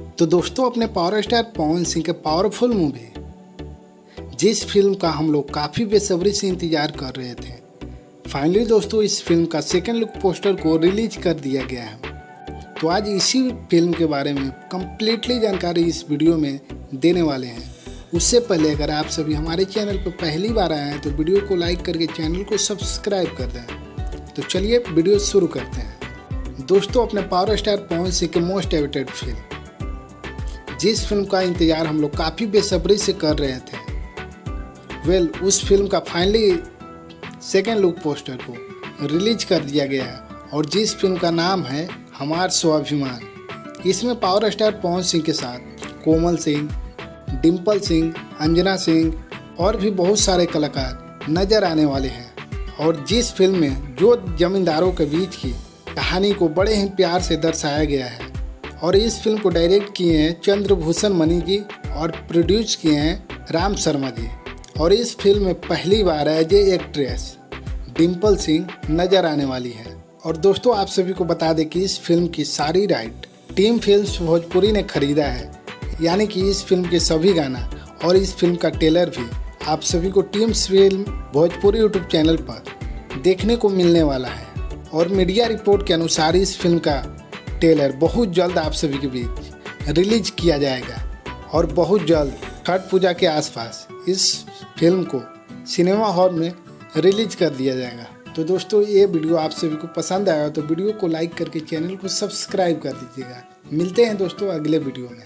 तो दोस्तों, अपने पावर स्टार पवन सिंह के पावरफुल मूवी जिस फिल्म का हम लोग काफ़ी बेसब्री से इंतजार कर रहे थे, फाइनली दोस्तों इस फिल्म का सेकेंड लुक पोस्टर को रिलीज कर दिया गया है। तो आज इसी फिल्म के बारे में कंप्लीटली जानकारी इस वीडियो में देने वाले हैं। उससे पहले अगर आप सभी हमारे चैनल पर पहली बार आए हैं तो वीडियो को लाइक करके चैनल को सब्सक्राइब कर दें। तो चलिए वीडियो शुरू करते हैं। दोस्तों, अपने पावर स्टार पवन सिंह के मोस्ट एवेटेड फिल्म जिस फिल्म का इंतजार हम लोग काफ़ी बेसब्री से कर रहे थे, उस फिल्म का फाइनली सेकेंड लुक पोस्टर को रिलीज कर दिया गया है और जिस फिल्म का नाम है हमार स्वाभिमान। इसमें पावर स्टार पवन सिंह के साथ कोमल सिंह, डिम्पल सिंह, अंजना सिंह और भी बहुत सारे कलाकार नजर आने वाले हैं। और जिस फिल्म में जो जमींदारों के बीच की कहानी को बड़े ही प्यार से दर्शाया गया है और इस फिल्म को डायरेक्ट किए हैं चंद्रभूषण मणि जी और प्रोड्यूस किए हैं राम शर्मा जी। और इस फिल्म में पहली बार as a actress Dimple Singh नजर आने वाली है। और दोस्तों, आप सभी को बता दें कि इस फिल्म की सारी राइट टीम फिल्म्स भोजपुरी ने खरीदा है, यानी कि इस फिल्म के सभी गाना और इस फिल्म का ट्रेलर भी आप सभी को team film Bhojpuri YouTube channel पर देखने को मिलने वाला है। और मीडिया रिपोर्ट के अनुसार इस फिल्म का ट्रेलर बहुत जल्द आप सभी के बीच रिलीज किया जाएगा और बहुत जल्द छठ पूजा के आसपास इस फिल्म को सिनेमा हॉल में रिलीज कर दिया जाएगा। तो दोस्तों, ये वीडियो आप सभी को पसंद आया तो वीडियो को लाइक करके चैनल को सब्सक्राइब कर दीजिएगा। मिलते हैं दोस्तों अगले वीडियो में।